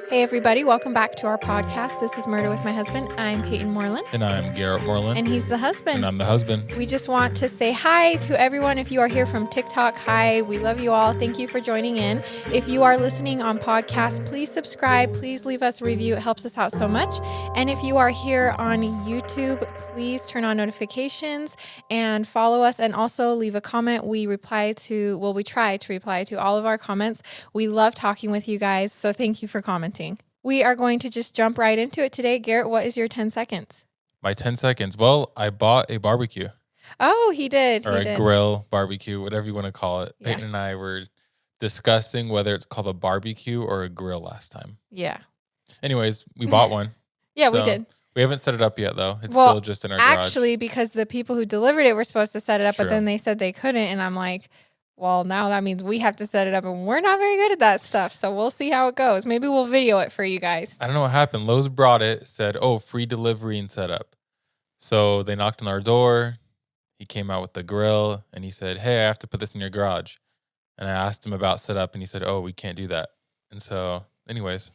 Hey everybody, welcome back to our podcast. This is Murder with My Husband. I'm Payton Moreland. And I'm Garrett Moreland. And he's the husband. And I'm the husband. We just want to say hi to everyone. If you are here from TikTok, hi. We love you all. Thank you for joining in. If you are listening on podcast, please subscribe. Please leave us a review. It helps us out so much. And if you are here on YouTube, please turn on notifications and follow us, and also leave a comment. We try to reply to all of our comments. We love talking with you guys, so thank you for commenting. We are going to just jump right into it today. Garrett, what is your 10 seconds? My 10 seconds. Well, I bought a barbecue. Oh, he did. Or a grill, barbecue, whatever you want to call it. Yeah. Peyton and I were discussing whether it's called a barbecue or a grill last time. Yeah. Anyways, we bought one. Yeah, we did. We haven't set it up yet, though. It's still just in our garage. Actually, because the people who delivered it were supposed to set it up, True. But then they said they couldn't. And I'm like, well, now that means we have to set it up, and we're not very good at that stuff. So we'll see how it goes. Maybe we'll video it for you guys. I don't know what happened. Lowe's brought it, said, free delivery and setup. So they knocked on our door. He came out with the grill, and he said, hey, I have to put this in your garage. And I asked him about setup, and he said, we can't do that. And so, anyways,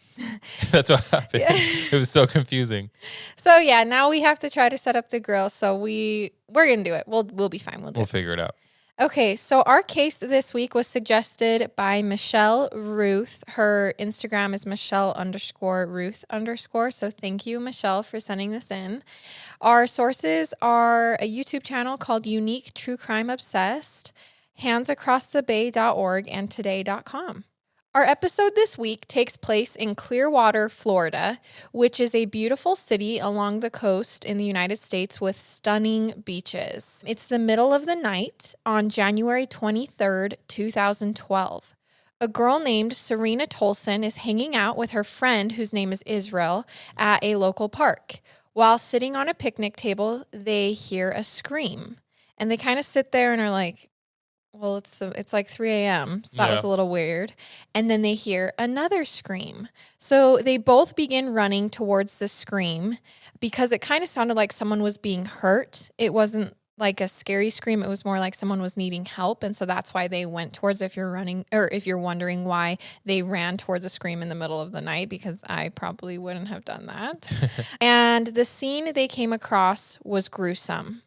that's what happened. Yeah. It was so confusing. So, yeah, now we have to try to set up the grill. So we're going to do it. We'll be fine. We'll figure it out. Okay, so our case this week was suggested by Michelle Ruth. Her Instagram is Michelle_Ruth_. So thank you, Michelle, for sending this in. Our sources are a YouTube channel called Unique True Crime Obsessed, handsacrossthebay.org, and today.com. Our episode this week takes place in Clearwater, Florida, which is a beautiful city along the coast in the United States with stunning beaches. It's the middle of the night on January 23rd, 2012. A girl named Serena Tolson is hanging out with her friend, whose name is Israel, at a local park. While sitting on a picnic table, they hear a scream. And they kind of sit there and are like, well, it's like 3 a.m., so that was a little weird. And then they hear another scream. So they both begin running towards the scream because it kind of sounded like someone was being hurt. It wasn't like a scary scream. It was more like someone was needing help. And so that's why they went towards, if you're wondering why they ran towards a scream in the middle of the night, because I probably wouldn't have done that. And the scene they came across was gruesome.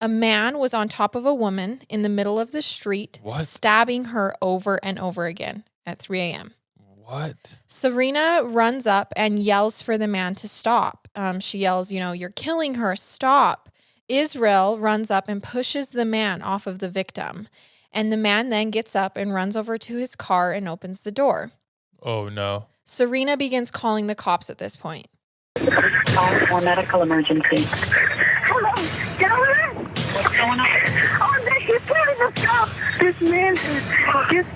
A man was on top of a woman in the middle of the street, stabbing her over and over again at 3 a.m. What? Serena runs up and yells for the man to stop. She yells, you're killing her, stop. Israel runs up and pushes the man off of the victim. And the man then gets up and runs over to his car and opens the door. Oh, no. Serena begins calling the cops at this point. Call for medical emergency. Hello, Darren? What's going on? Oh, he's trying to stop. This man just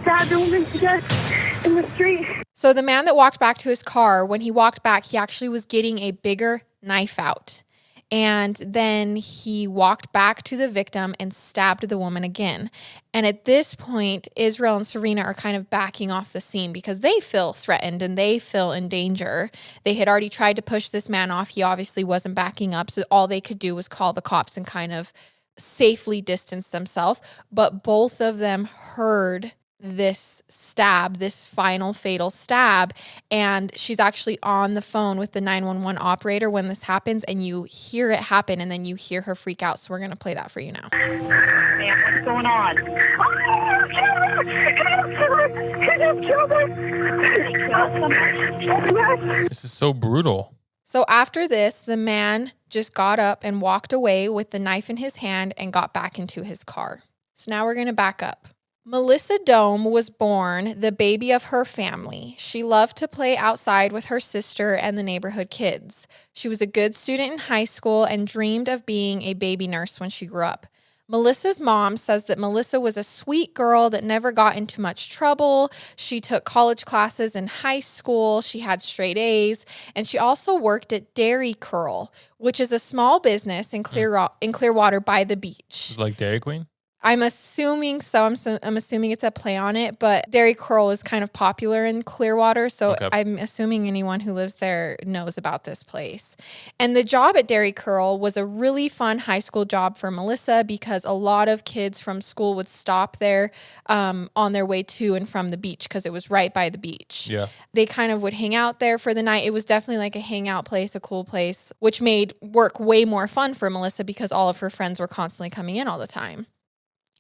stabbed a woman to death in the street. So the man that walked back to his car, when he walked back, he actually was getting a bigger knife out. And then he walked back to the victim and stabbed the woman again. And at this point, Israel and Serena are kind of backing off the scene because they feel threatened and they feel in danger. They had already tried to push this man off. He obviously wasn't backing up. So all they could do was call the cops and kind of safely distance themselves. But both of them heard this stab, this final fatal stab, and she's actually on the phone with the 911 operator when this happens, and you hear it happen, and then you hear her freak out. So we're going to play that for you now. Man, what's going on? This is so brutal. So after this, the man just got up and walked away with the knife in his hand and got back into his car. So now we're going to back up. Melissa Dohme was born the baby of her family. She loved to play outside with her sister and the neighborhood kids. She was a good student in high school and dreamed of being a baby nurse when she grew up. Melissa's mom says that Melissa was a sweet girl that never got into much trouble. She took college classes in high school. She had straight A's, and she also worked at Dairy Curl, which is a small business in Clearwater by the beach. It's like Dairy Queen? I'm assuming so. I'm assuming it's a play on it, but Dairy Curl is kind of popular in Clearwater, so Okay. I'm assuming anyone who lives there knows about this place. And the job at Dairy Curl was a really fun high school job for Melissa because a lot of kids from school would stop there on their way to and from the beach because it was right by the beach. Yeah. They kind of would hang out there for the night. It was definitely like a hangout place, a cool place, which made work way more fun for Melissa because all of her friends were constantly coming in all the time.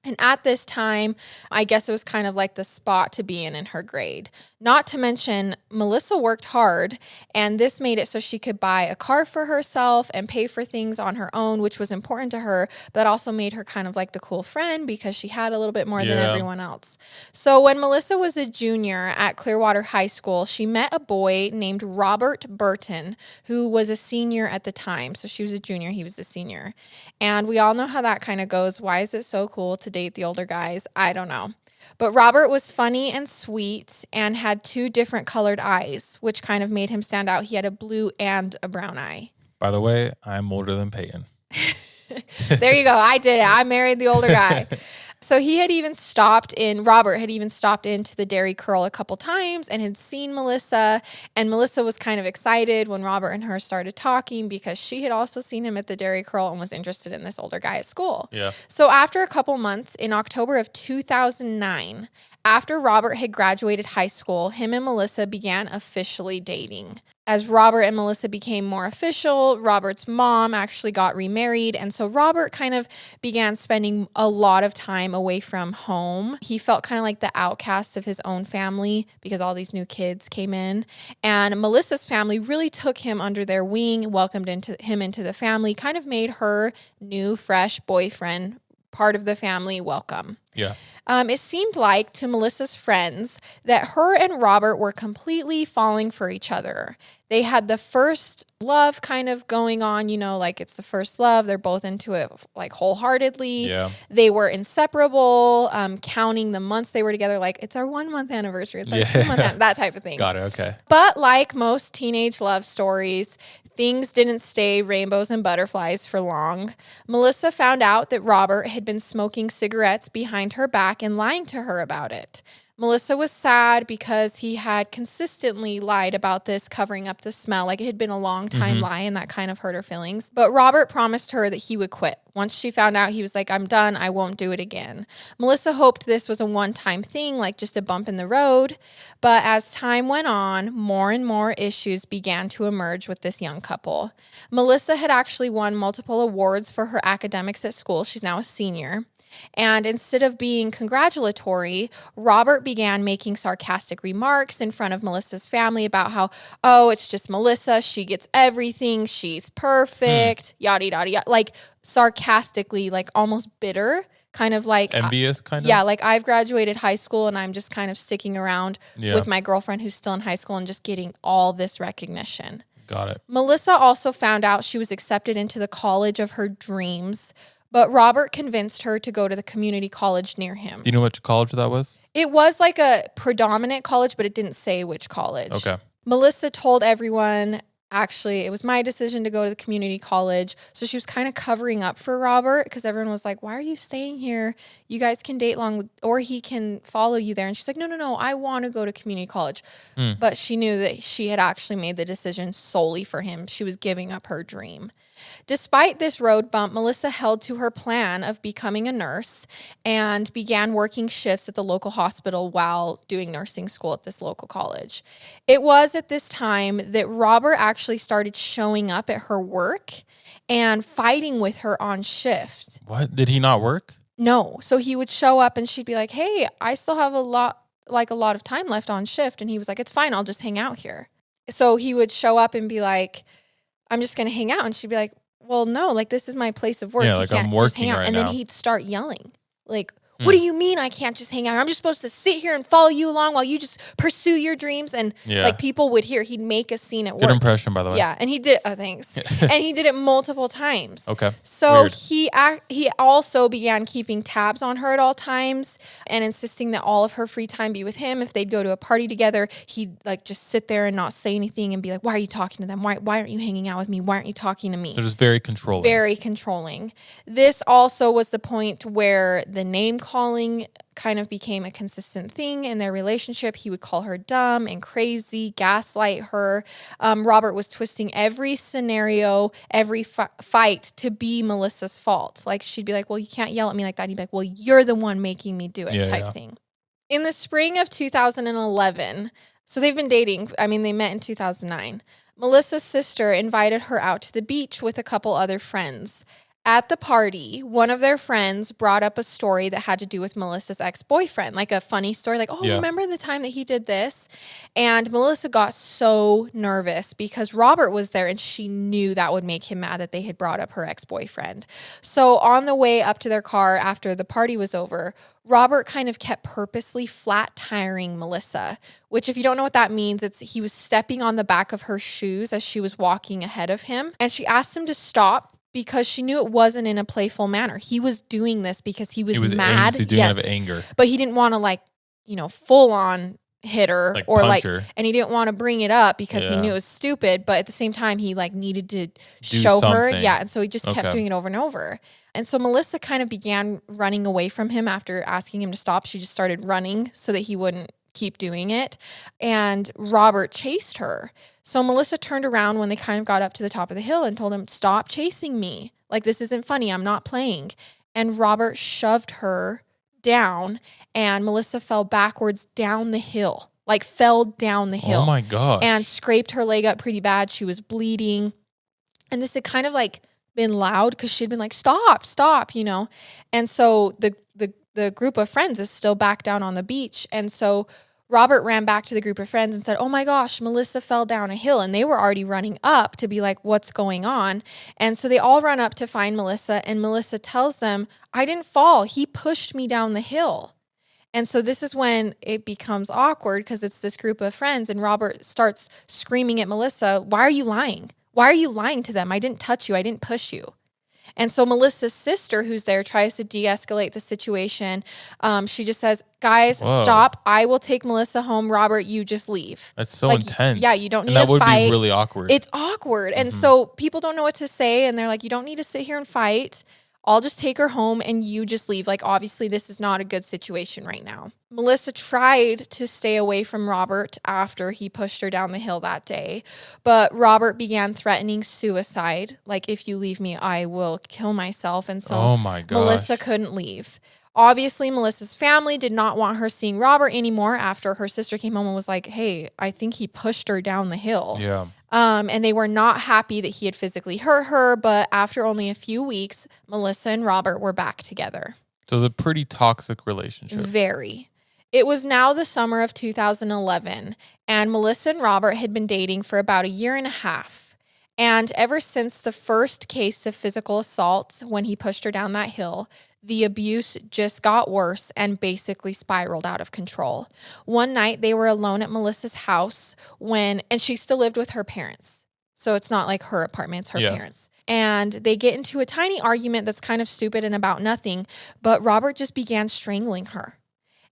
And at this time, I guess it was kind of like the spot to be in her grade. Not to mention, Melissa worked hard, and this made it so she could buy a car for herself and pay for things on her own, which was important to her, but also made her kind of like the cool friend because she had a little bit more than everyone else. So when Melissa was a junior at Clearwater High School, she met a boy named Robert Burton, who was a senior at the time. So she was a junior, he was a senior. And we all know how that kind of goes. Why is it so cool to date the older guys? I don't know. But Robert was funny and sweet and had 2 different colored eyes, which kind of made him stand out. He had a blue and a brown eye. By the way, I'm older than Payton. There you go. I did it. I married the older guy. So Robert had even stopped into the Dairy Curl a couple times and had seen Melissa. And Melissa was kind of excited when Robert and her started talking because she had also seen him at the Dairy Curl and was interested in this older guy at school. Yeah. So after a couple months, in October of 2009, after Robert had graduated high school, him and Melissa began officially dating. As Robert and Melissa became more official, Robert's mom actually got remarried. And so Robert kind of began spending a lot of time away from home. He felt kind of like the outcast of his own family because all these new kids came in. And Melissa's family really took him under their wing, welcomed him into the family, kind of made her new, fresh boyfriend part of the family welcome. Yeah. It seemed like to Melissa's friends that her and Robert were completely falling for each other. They had the first love kind of going on, like it's the first love. They're both into it like wholeheartedly. Yeah. They were inseparable, counting the months they were together. Like it's our 1 month anniversary. It's our 2 month, that type of thing. Got it. Okay. But like most teenage love stories, things didn't stay rainbows and butterflies for long. Melissa found out that Robert had been smoking cigarettes behind her back and lying to her about it. Melissa was sad because he had consistently lied about this, covering up the smell. Like it had been a long time lie, and that kind of hurt her feelings. But Robert promised her that he would quit. Once she found out, he was like, I'm done. I won't do it again. Melissa hoped this was a one-time thing, like just a bump in the road. But as time went on, more and more issues began to emerge with this young couple. Melissa had actually won multiple awards for her academics at school. She's now a senior. And instead of being congratulatory, Robert began making sarcastic remarks in front of Melissa's family about how, oh, it's just Melissa. She gets everything. She's perfect. Yada, yada, yada. Like sarcastically, like almost bitter, kind of like envious, kind of? Yeah, like I've graduated high school and I'm just kind of sticking around with my girlfriend who's still in high school and just getting all this recognition. Got it. Melissa also found out she was accepted into the college of her dreams, but Robert convinced her to go to the community college near him. Do you know which college that was? It was like a predominant college, but it didn't say which college. Okay. Melissa told everyone, actually, it was my decision to go to the community college. So she was kind of covering up for Robert because everyone was like, why are you staying here? You guys can date long or he can follow you there. And she's like, no, I want to go to community college. But she knew that she had actually made the decision solely for him. She was giving up her dream. Despite this road bump, Melissa held to her plan of becoming a nurse and began working shifts at the local hospital while doing nursing school at this local college. It was at this time that Robert actually started showing up at her work and fighting with her on shift. What? Did he not work? No. So he would show up and she'd be like, hey, I still have a lot of time left on shift. And he was like, it's fine. I'll just hang out here. So he would show up and be like, I'm just going to hang out. And she'd be like, well, no, like this is my place of work. Yeah, you like can't I'm just hang working out. right and now. then he'd start yelling, like, What do you mean I can't just hang out? I'm just supposed to sit here and follow you along while you just pursue your dreams. And like people would hear, he'd make a scene at work. Good impression, by the way. Yeah, and he did. Oh, thanks. And he did it multiple times. Okay. So Weird. he also began keeping tabs on her at all times and insisting that all of her free time be with him. If they'd go to a party together, he'd like just sit there and not say anything and be like, "Why are you talking to them? Why aren't you hanging out with me? Why aren't you talking to me?" So just very controlling. Very controlling. This also was the point where the name calling kind of became a consistent thing in their relationship. He would call her dumb and crazy, gaslight her. Robert was twisting every scenario, every fight to be Melissa's fault. Like she'd be like, "Well, you can't yell at me like that." He'd be like, "Well, you're the one making me do it," type thing. In the spring of 2011, so they've been dating. I mean, they met in 2009. Melissa's sister invited her out to the beach with a couple other friends. At the party, one of their friends brought up a story that had to do with Melissa's ex-boyfriend, like a funny story, like, remember the time that he did this? And Melissa got so nervous because Robert was there and she knew that would make him mad that they had brought up her ex-boyfriend. So on the way up to their car after the party was over, Robert kind of kept purposely flat tiring Melissa, which if you don't know what that means, he was stepping on the back of her shoes as she was walking ahead of him. And she asked him to stop because she knew it wasn't in a playful manner. He was doing this because he was mad. He was doing it out of anger. But he didn't want to full on hit her or punch her. And he didn't want to bring it up because he knew it was stupid. But at the same time, he needed to show her. Yeah. And so he just kept doing it over and over. And so Melissa kind of began running away from him after asking him to stop. She just started running so that he wouldn't keep doing it. And Robert chased her. So Melissa turned around when they kind of got up to the top of the hill and told him, "Stop chasing me. Like, this isn't funny. I'm not playing." And Robert shoved her down and Melissa fell backwards down the hill, fell down the hill. Oh my gosh. And scraped her leg up pretty bad. She was bleeding. And this had kind of been loud because she'd been like, stop, And so the group of friends is still back down on the beach. And so Robert ran back to the group of friends and said, "Oh my gosh, Melissa fell down a hill." And they were already running up to be like, "What's going on?" And so they all run up to find Melissa. And Melissa tells them, "I didn't fall. He pushed me down the hill." And so this is when it becomes awkward because it's this group of friends. And Robert starts screaming at Melissa, "Why are you lying? Why are you lying to them? I didn't touch you. I didn't push you." And so Melissa's sister, who's there, tries to de-escalate the situation. She just says, "Guys, stop. I will take Melissa home. Robert, you just leave." That's so intense. Yeah, you don't need to fight. That would be really awkward. It's awkward. And so people don't know what to say. And they're like, "You don't need to sit here and fight. I'll just take her home and you just leave." Obviously, this is not a good situation right now. Melissa tried to stay away from Robert after he pushed her down the hill that day, but Robert began threatening suicide. "If you leave me, I will kill myself." And so oh my gosh. Melissa couldn't leave. Obviously, Melissa's family did not want her seeing Robert anymore after her sister came home and was like, "Hey, I think he pushed her down the hill." Yeah. And they were not happy that he had physically hurt her, but after only a few weeks, Melissa and Robert were back together. So it was a pretty toxic relationship. Very. It was now the summer of 2011, and Melissa and Robert had been dating for about a year and a half. And ever since the first case of physical assault, when he pushed her down that hill, the abuse just got worse and basically spiraled out of control. One night, they were alone at Melissa's house and she still lived with her parents. So it's not like her apartment, it's her parents. And they get into a tiny argument that's kind of stupid and about nothing, but Robert just began strangling her.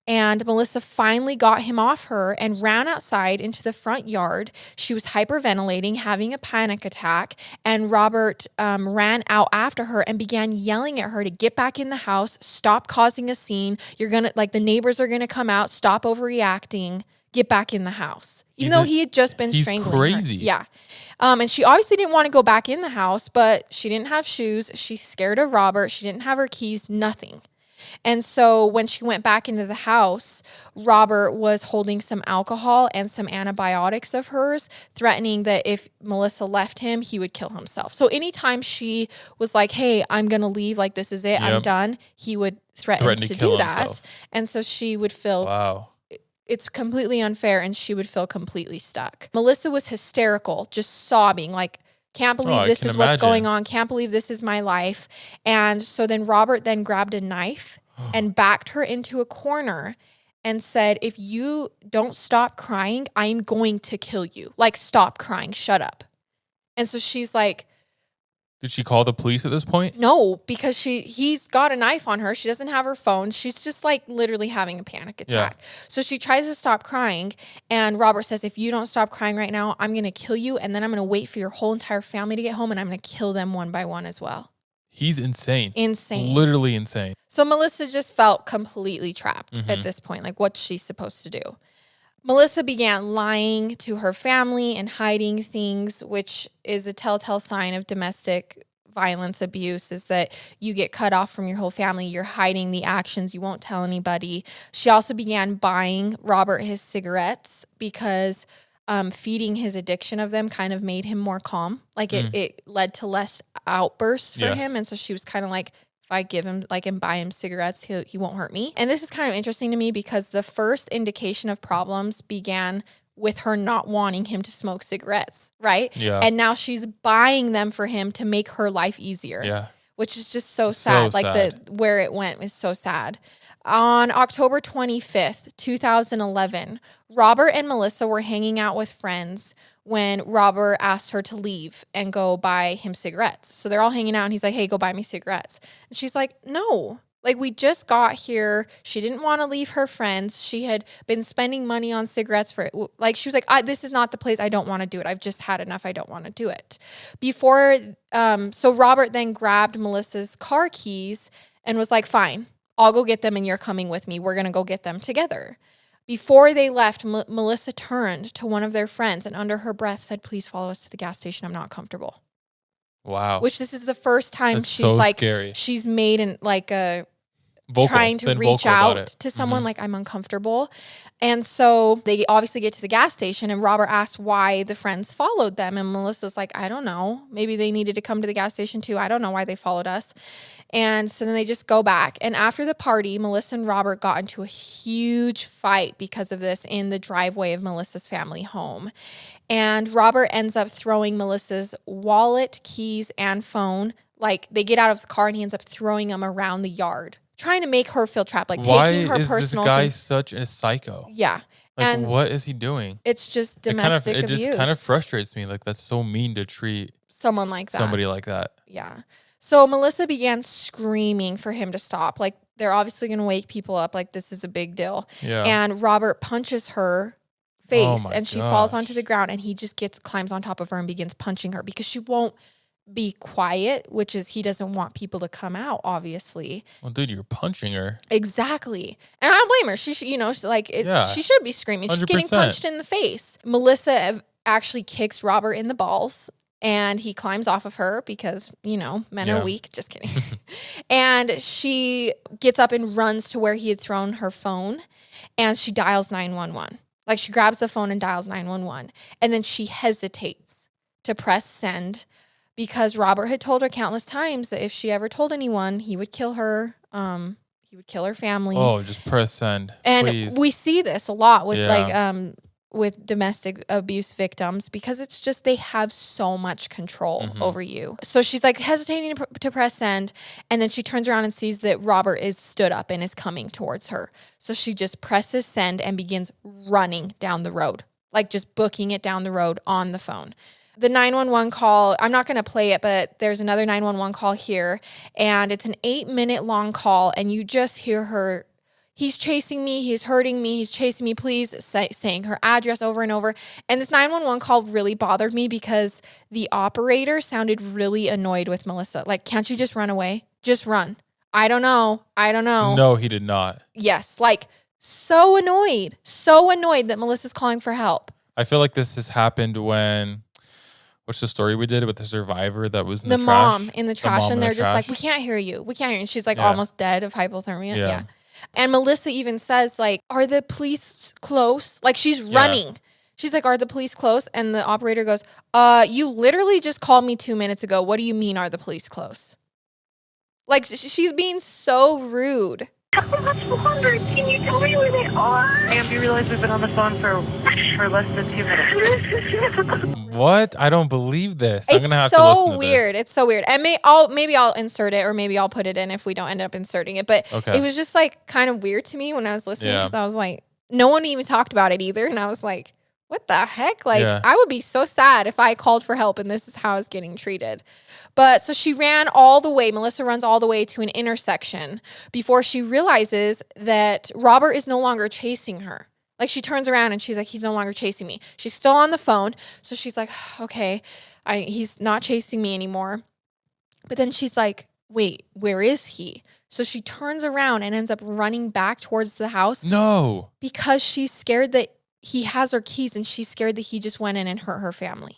And Melissa finally got him off her and ran outside into the front yard. She was hyperventilating, having a panic attack, and Robert ran out after her and began yelling at her to get back in the house, stop causing a scene. You're going to, the neighbors are going to come out, stop overreacting, get back in the house. Even though he had just been strangling her. He's crazy. Yeah. And she obviously didn't want to go back in the house, but she didn't have shoes. She's scared of Robert. She didn't have her keys, nothing. And so when she went back into the house, Robert was holding some alcohol and some antibiotics of hers, threatening that if Melissa left him, he would kill himself. So anytime she was like, "Hey, I'm going to leave, this is it, I'm done," he would threaten to do that. Himself. And so she would feel, wow, it's completely unfair, and she would feel completely stuck. Melissa was hysterical, just sobbing, "Can't believe this is what's going on. Can't believe this is my life." And so then Robert then grabbed a knife and backed her into a corner and said, if you don't stop crying, I'm going to kill you. Like, stop crying. Shut up. And so she's like, Did she call the police at this point? no, because he's got a knife on her. She doesn't have her phone. She's just like literally having a panic attack. Yeah. So she tries to stop crying. And Robert says, if you don't stop crying right now, I'm going to kill you. And then I'm going to wait for your whole entire family to get home. And I'm going to kill them one by one as well. He's insane. Insane. Literally insane. So Melissa just felt completely trapped at this point. Like, what's she supposed to do? Melissa began lying to her family and hiding things, which is a telltale sign of domestic violence abuse, is that you get cut off from your whole family. You're hiding the actions. You won't tell anybody. She also began buying Robert his cigarettes because feeding his addiction of them kind of made him more calm. Like it led to less outbursts for him. And so she was kind of like, if I give him, like, and buy him cigarettes, he won't hurt me. And this is kind of interesting to me because the first indication of problems began with her not wanting him to smoke cigarettes, right? Yeah. And now she's buying them for him to make her life easier. Yeah. Which is just so sad. So like sad. Where it went is so sad. On October 25th, 2011, Robert and Melissa were hanging out with friends when Robert asked her to leave and go buy him cigarettes. So they're all hanging out and he's like, hey, go buy me cigarettes. And she's like, no, like, we just got here. She didn't want to leave her friends. She had been spending money on cigarettes for, like, she was like, this is not the place. I don't want to do it. I've just had enough. I don't want to do it. So Robert then grabbed Melissa's car keys and was like, fine, I'll go get them and you're coming with me. We're going to go get them together. Before they left, Melissa turned to one of their friends and under her breath said, please follow us to the gas station. I'm not comfortable. Wow. Which this is the first time That's she's so like, scary. She's made a trying to Been reach vocal about out it. to someone like, I'm uncomfortable. And so they obviously get to the gas station and Robert asks why the friends followed them. And Melissa's like, I don't know. Maybe they needed to come to the gas station too. I don't know why they followed us. And so then they just go back. And after the party, Melissa and Robert got into a huge fight because of this in the driveway of Melissa's family home. And Robert ends up throwing Melissa's wallet, keys, and phone. Like, they get out of the car and he ends up throwing them around the yard, trying to make her feel trapped, like Why taking her is personal this guy things. such a psycho? Yeah. Like, and what is he doing? it's just domestic abuse. It just kind of frustrates me. Like, that's so mean to treat someone like that. somebody like that. Yeah. So Melissa began screaming for him to stop. Like, they're obviously going to wake people up. Like, this is a big deal. Yeah. And Robert punches her face Oh my and she falls gosh. onto the ground and he just climbs on top of her and begins punching her because she won't be quiet, which is he doesn't want people to come out, obviously. Well, dude, you're punching her. Exactly. And I don't blame her. She should be screaming. She's getting 100%. punched in the face. Melissa actually kicks Robert in the balls and he climbs off of her because, men are weak. Just kidding. And she gets up and runs to where he had thrown her phone and she dials 911. Like, she grabs the phone and dials 911. And then she hesitates to press send because Robert had told her countless times that if she ever told anyone, he would kill her. He would kill her family. Oh, just press send. And please. we see this a lot with Yeah. with domestic abuse victims because it's just they have so much control over you. So she's like hesitating to press send, and then she turns around and sees that Robert is stood up and is coming towards her. So she just presses send and begins running down the road, like just booking it down the road on the phone. The 911 call, I'm not going to play it, but there's another 911 call here, and it's an 8-minute long call, and you just hear her, he's chasing me, he's hurting me, he's chasing me, please, saying her address over and over. And this 911 call really bothered me because the operator sounded really annoyed with Melissa. Like, can't you just run away? Just run. I don't know. No, he did not. Yes, like so annoyed that Melissa's calling for help. I feel like this has happened when... What's the story we did with the survivor that was in the trash? Mom in the trash, mom and in they're the just like, trash? we can't hear you. And she's like Yeah. almost dead of hypothermia. Yeah. Yeah. And Melissa even says, like, are the police close? Like, she's running. She's like, are the police close? And the operator goes, you literally just called me 2 minutes ago. What do you mean, are the police close? Like, she's being so rude. How much longer? Can you tell me where they are? Ma'am, you realize we've been on the phone for less than 2 minutes. What? I don't believe this. I'm It's gonna have to listen to weird. this. It's so weird. And maybe I'll insert it, or maybe I'll put it in if we don't end up inserting it. But Okay. it was just like kind of weird to me when I was listening, Yeah. because I was like, no one even talked about it either. And I was like, what the heck? Like, Yeah. I would be so sad if I called for help and this is how I was getting treated. But so she ran all the way. Melissa runs all the way to an intersection before she realizes that Robert is no longer chasing her. Like, she turns around and she's like, he's no longer chasing me. She's still on the phone. So she's like, okay, he's not chasing me anymore. But then she's like, wait, where is he? So she turns around and ends up running back towards the house No. because she's scared that he has her keys, and she's scared that he just went in and hurt her family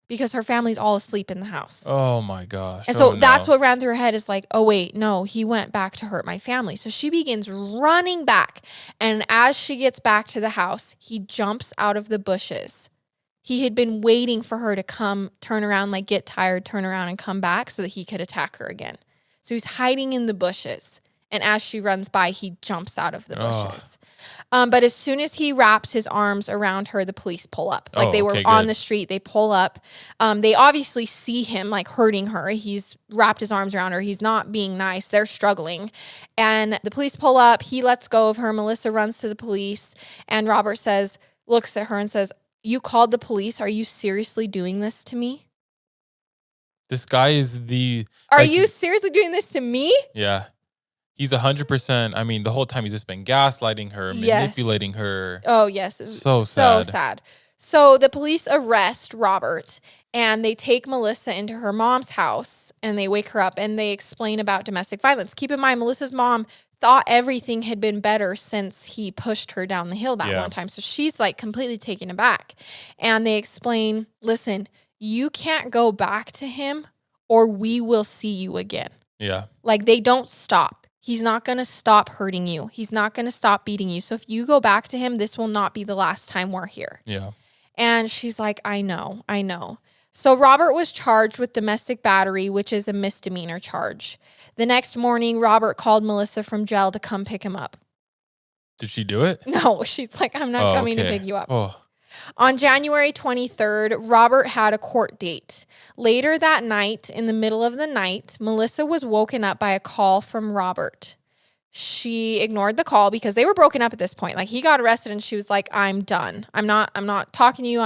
because her family's all asleep in the house. Oh my gosh. And so Oh, that's no. what ran through her head, is like, oh, wait, no, he went back to hurt my family. So she begins running back. And as she gets back to the house, he jumps out of the bushes. He had been waiting for her to come, turn around, like get tired, turn around and come back so that he could attack her again. So he's hiding in the bushes. And as she runs by, he jumps out of the bushes. But as soon as he wraps his arms around her, the police pull up. Like, they were okay, on good. the street. They pull up. They obviously see him, like, hurting her. He's wrapped his arms around her. He's not being nice. They're struggling. And the police pull up. He lets go of her. Melissa runs to the police. And Robert looks at her and says, you called the police? Are you seriously doing this to me? This guy is the. Are like, you seriously doing this to me? Yeah. He's 100%. I mean, the whole time he's just been gaslighting her, Yes. manipulating her. Oh, yes. So So sad. sad. So the police arrest Robert, and they take Melissa into her mom's house, and they wake her up, and they explain about domestic violence. Keep in mind, Melissa's mom thought everything had been better since he pushed her down the hill that one time. So she's like completely taken aback. And they explain, listen, you can't go back to him or we will see you again. Yeah. Like, they don't stop. He's not going to stop hurting you. He's not going to stop beating you. So if you go back to him, this will not be the last time we're here. Yeah. And she's like, I know. So Robert was charged with domestic battery, which is a misdemeanor charge. The next morning, Robert called Melissa from jail to come pick him up. Did she do it? No, she's like, I'm not coming to pick you up. Oh. On January 23rd, Robert had a court date. Later that night, in the middle of the night, Melissa was woken up by a call from Robert. She ignored the call because they were broken up at this point. Like, he got arrested and she was like, I'm done. I'm not talking to you.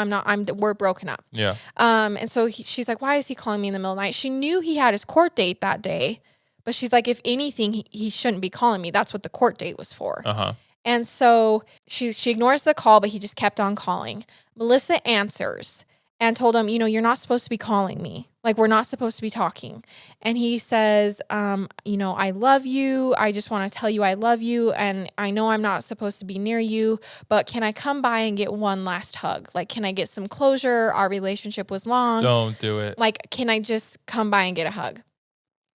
We're broken up. Yeah. And so she's like, why is he calling me in the middle of the night? She knew he had his court date that day, but she's like, if anything, he shouldn't be calling me. That's what the court date was for. Uh-huh. And so she ignores the call, but he just kept on calling. Melissa answers and told him, you're not supposed to be calling me. Like, we're not supposed to be talking. And he says, I love you. I just want to tell you I love you. And I know I'm not supposed to be near you, but can I come by and get one last hug? Like, can I get some closure? Our relationship was long. Don't do it. Like, can I just come by and get a hug?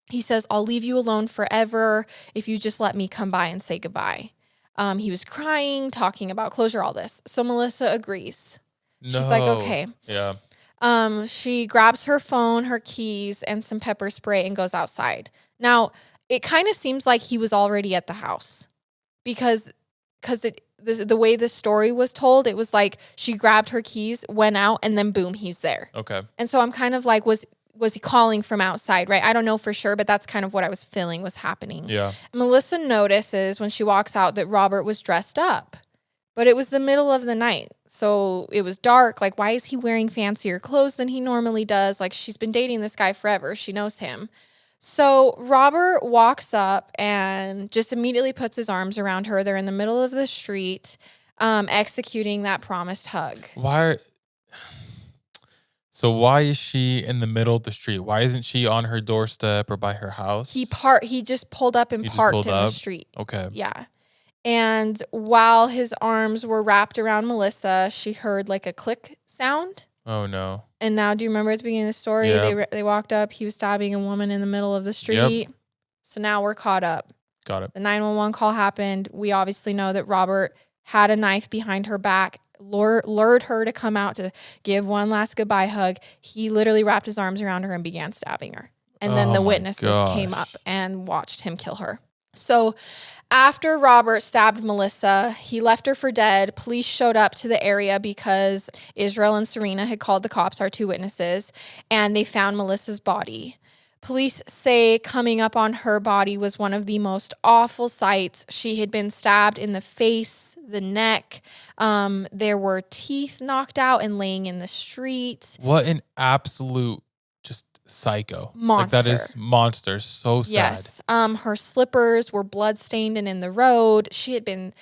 He says, I'll leave you alone forever if you just let me come by and say goodbye. He was crying, talking about closure, all this. So Melissa agrees. No. She's like, okay. Yeah. She grabs her phone, her keys, and some pepper spray and goes outside. Now, it kind of seems like he was already at the house because the way the story was told, it was like she grabbed her keys, went out, and then boom, he's there. Okay. And so I'm kind of like, was he calling from outside, right? I don't know for sure, but that's kind of what I was feeling was happening. Yeah. Melissa notices when she walks out that Robert was dressed up, but it was the middle of the night. So it was dark. Like, why is he wearing fancier clothes than he normally does? Like, she's been dating this guy forever. She knows him. So Robert walks up and just immediately puts his arms around her. They're in the middle of the street, executing that promised hug. So why is she in the middle of the street? Why isn't she on her doorstep or by her house? He just pulled up and parked in the street. Okay. Yeah. And while his arms were wrapped around Melissa, she heard like a click sound. Oh, no. And now, do you remember at the beginning of the story? Yep. They walked up. He was stabbing a woman in the middle of the street. Yep. So now we're caught up. Got it. The 911 call happened. We obviously know that Robert had a knife behind her back, lured her to come out to give one last goodbye hug. He literally wrapped his arms around her and began stabbing her. And then the witnesses came up and watched him kill her. So after Robert stabbed Melissa, he left her for dead. Police showed up to the area because Israel and Serena had called the cops, our two witnesses, and they found Melissa's body. Police say coming up on her body was one of the most awful sights. She had been stabbed in the face, the neck. There were teeth knocked out and laying in the street. What an absolute just psycho. Monster. Like, that is monster. So sad. Yes. Her slippers were bloodstained and in the road. She had been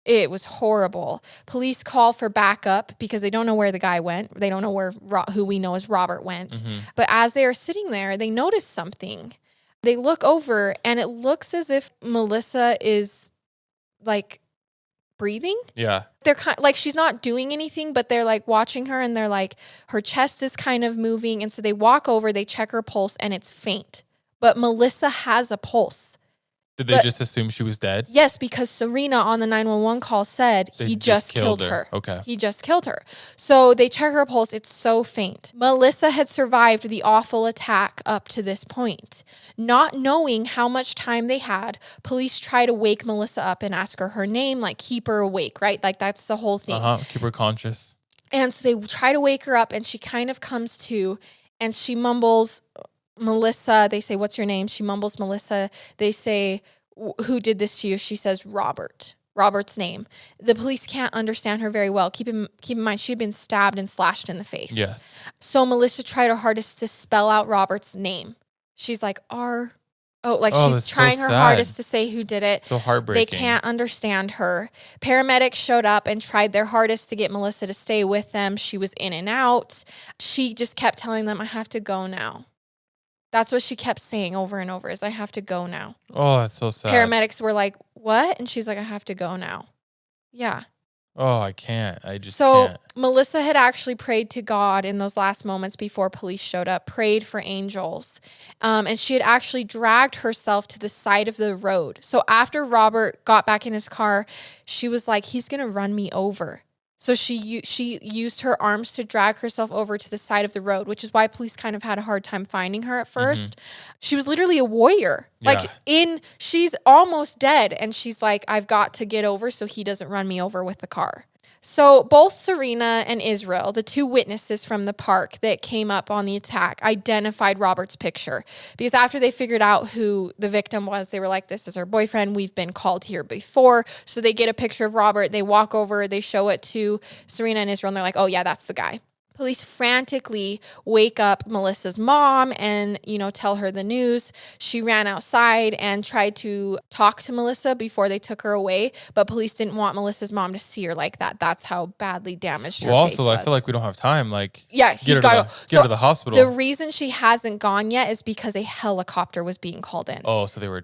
it was horrible. Police call for backup because they don't know where the guy went. They don't know where who we know as Robert went. Mm-hmm. But as they are sitting there, they notice something. They look over and it looks as if Melissa is like breathing. Yeah. They're kind like she's not doing anything, but they're like watching her and they're like her chest is kind of moving. And so they walk over, they check her pulse and it's faint. But Melissa has a pulse. Did they just assume she was dead? Yes, because Serena on the 911 call said he just killed her. Okay. He just killed her. So they check her pulse. It's so faint. Melissa had survived the awful attack up to this point. Not knowing how much time they had, police try to wake Melissa up and ask her name, like keep her awake, right? Like that's the whole thing. Keep her conscious. And so they try to wake her up and she kind of comes to and she mumbles, Melissa. They say, what's your name? She mumbles Melissa. They say, who did this to you? She says, Robert's name. The police can't understand her very well. Keep in mind, she had been stabbed and slashed in the face. Yes. So Melissa tried her hardest to spell out Robert's name. She's like, she's trying her hardest to say who did it. So heartbreaking. They can't understand her. Paramedics showed up and tried their hardest to get Melissa to stay with them. She was in and out. She just kept telling them, I have to go now. That's what she kept saying over and over is, I have to go now. Oh, that's so sad. Paramedics were like, what? And she's like, I have to go now. Yeah. Oh, I can't. So Melissa had actually prayed to God in those last moments before police showed up, prayed for angels. And she had actually dragged herself to the side of the road. So after Robert got back in his car, she was like, he's going to run me over. So she used her arms to drag herself over to the side of the road, which is why police kind of had a hard time finding her at first. Mm-hmm. She was literally a warrior. Yeah. She's almost dead. And she's like, I've got to get over so he doesn't run me over with the car. So both Serena and Israel, the two witnesses from the park that came up on the attack, identified Robert's picture. Because after they figured out who the victim was, they were like, this is her boyfriend. We've been called here before. So they get a picture of Robert. They walk over. They show it to Serena and Israel. And they're like, oh, yeah, that's the guy. Police frantically wake up Melissa's mom and, tell her the news. She ran outside and tried to talk to Melissa before they took her away, but police didn't want Melissa's mom to see her like that. That's how badly damaged her face was. I feel like we don't have time. Get he's her to the hospital. The reason she hasn't gone yet is because a helicopter was being called in. Oh, so they were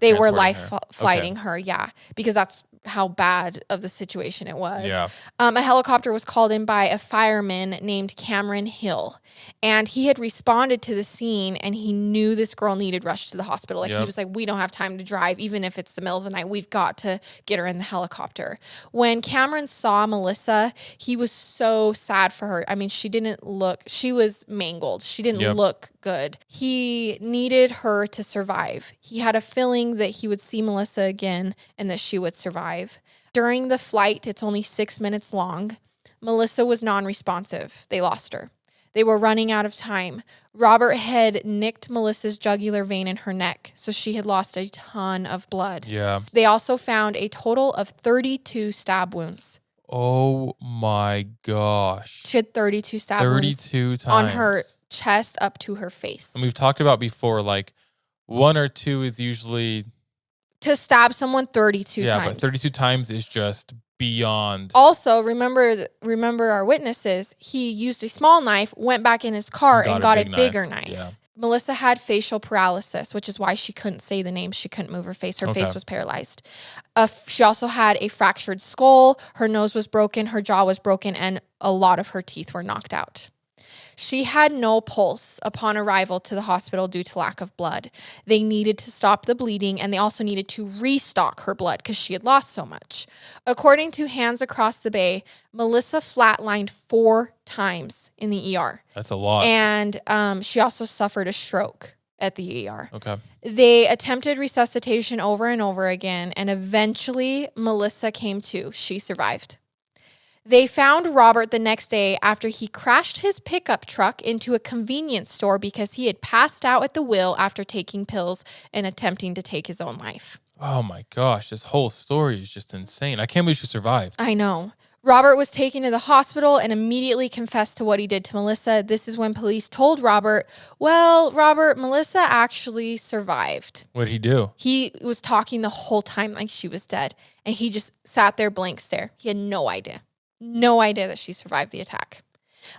flighting her, yeah, because that's how bad of the situation it was. Yeah. A helicopter was called in by a fireman named Cameron Hill, and he had responded to the scene and he knew this girl needed rushed to the hospital. He was like, we don't have time to drive. Even if it's the middle of the night, we've got to get her in the helicopter. When Cameron saw Melissa, he was so sad for her. I mean, she was mangled. She didn't look good. He needed her to survive. He had a feeling that he would see Melissa again and that she would survive. During the flight, it's only 6 minutes long. Melissa was non-responsive. They lost her. They were running out of time. Robert had nicked Melissa's jugular vein in her neck, so she had lost a ton of blood. Yeah. They also found a total of 32 stab wounds. Oh my gosh. She had 32 stab wounds 32 times on her chest up to her face. And we've talked about before, like 1 or 2 is usually to stab someone 32 times. Yeah, but 32 times is just beyond. Also, remember our witnesses, he used a small knife, went back in his car and got a bigger knife. Yeah. Melissa had facial paralysis, which is why she couldn't say the name. She couldn't move her face. Her face was paralyzed. She also had a fractured skull. Her nose was broken. Her jaw was broken. And a lot of her teeth were knocked out. She had no pulse upon arrival to the hospital due to lack of blood. They needed to stop the bleeding, and they also needed to restock her blood because she had lost so much. According to Hands Across the Bay, Melissa flatlined 4 times in the ER. That's a lot. And she also suffered a stroke at the ER. Okay. They attempted resuscitation over and over again, and eventually Melissa came to. She survived. They found Robert the next day after he crashed his pickup truck into a convenience store because he had passed out at the wheel after taking pills and attempting to take his own life. Oh my gosh, this whole story is just insane. I can't believe she survived. I know. Robert was taken to the hospital and immediately confessed to what he did to Melissa. This is when police told Robert, well, Robert, Melissa actually survived. What did he do? He was talking the whole time like she was dead, and he just sat there blank stare. He had no idea. No idea that she survived the attack.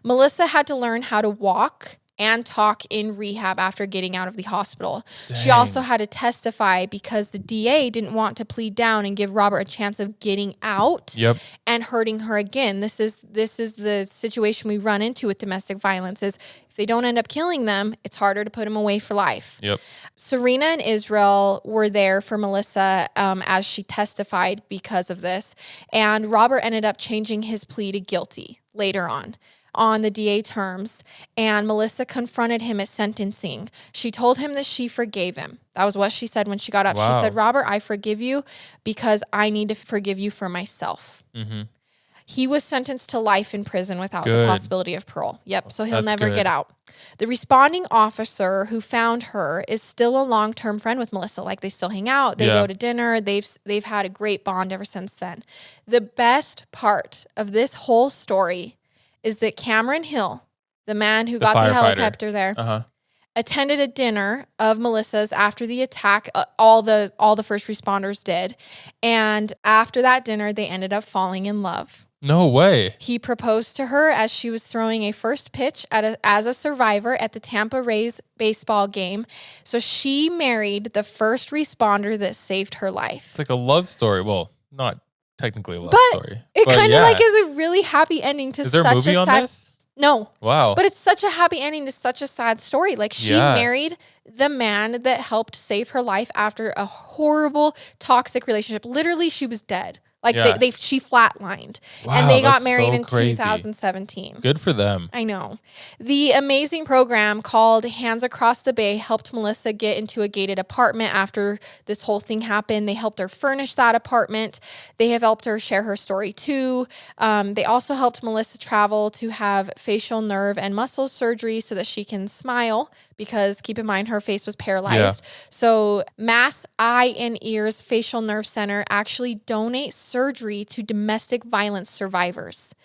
Melissa had to learn how to walk and talk in rehab after getting out of the hospital. Dang. She also had to testify because the DA didn't want to plead down and give Robert a chance of getting out and hurting her again. This is the situation we run into with domestic violence is if they don't end up killing them, it's harder to put them away for life. Serena and Israel were there for Melissa as she testified because of this. And Robert ended up changing his plea to guilty later on the DA terms, and Melissa confronted him at sentencing. She told him that she forgave him. That was what she said when she got up. Wow. She said, Robert, I forgive you because I need to forgive you for myself. Mm-hmm. He was sentenced to life in prison without the possibility of parole. Yep, so he'll never get out. The responding officer who found her is still a long-term friend with Melissa. Like, they still hang out. They go to dinner. They've had a great bond ever since then. The best part of this whole story is that Cameron Hill, the man who got the helicopter there, attended a dinner of Melissa's after the attack. All the first responders did. And after that dinner, they ended up falling in love. No way. He proposed to her as she was throwing a first pitch as a survivor at the Tampa Rays baseball game. So she married the first responder that saved her life. It's like a love story. Well, not technically a love story. It kind of like is a really happy ending to such a sad... Is there a movie on this? No. Wow. But it's such a happy ending to such a sad story. Like, she married the man that helped save her life after a horrible, toxic relationship. Literally, she was dead. Like, she flatlined. Wow, and they got married in 2017. Good for them. I know. The amazing program called Hands Across the Bay helped Melissa get into a gated apartment after this whole thing happened. They helped her furnish that apartment. They have helped her share her story too. They also helped Melissa travel to have facial nerve and muscle surgery so that she can smile, because keep in mind her face was paralyzed. So Mass Eye and Ears Facial Nerve Center actually donates surgery to domestic violence survivors.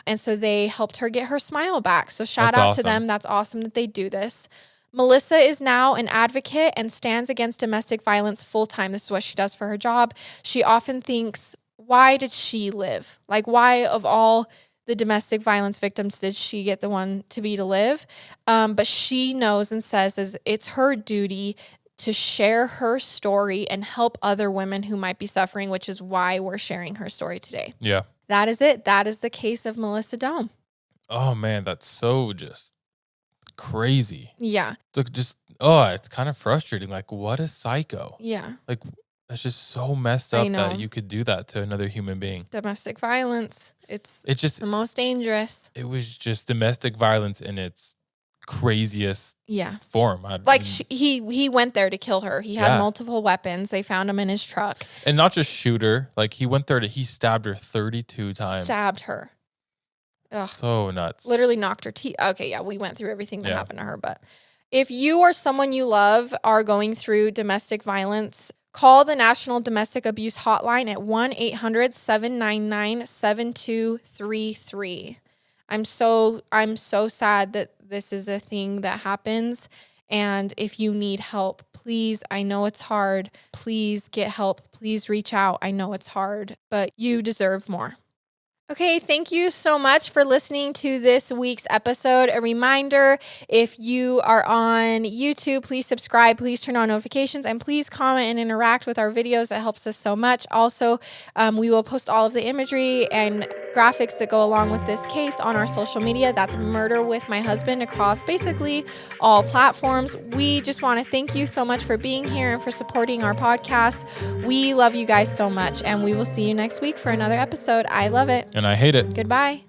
And so they helped her get her smile back. So shout out to them. That's awesome that they do this. Melissa is now an advocate and stands against domestic violence full time. This is what she does for her job. She often thinks, why did she live? Like, why of all the domestic violence victims did she get the one to live? But she knows and says it's her duty to share her story and help other women who might be suffering, which is why we're sharing her story today. Yeah. That is it. That is the case of Melissa Dohme. Oh, man, that's so just crazy. Yeah. It's kind of frustrating. Like, what a psycho. Yeah. Like, that's just so messed up that you could do that to another human being. Domestic violence. It's just the most dangerous. It was just domestic violence in its craziest form. He went there to kill her. He had multiple weapons. They found him in his truck. And not just shoot her. Like, he went there he stabbed her 32 times. Stabbed her. Ugh. So nuts. Literally knocked her teeth. Okay, yeah, we went through everything that happened to her. But if you or someone you love are going through domestic violence, call the National Domestic Abuse Hotline at 1-800-799-7233. I'm so sad that this is a thing that happens. And if you need help, please, I know it's hard. Please get help. Please reach out. I know it's hard, but you deserve more. Okay, thank you so much for listening to this week's episode. A reminder, if you are on YouTube, please subscribe, please turn on notifications, and please comment and interact with our videos. That helps us so much. Also, we will post all of the imagery and graphics that go along with this case on our social media. That's Murder with My Husband across basically all platforms. We just want to thank you so much for being here and for supporting our podcast. We love you guys so much, and we will see you next week for another episode. I love it. And I hate it. Goodbye.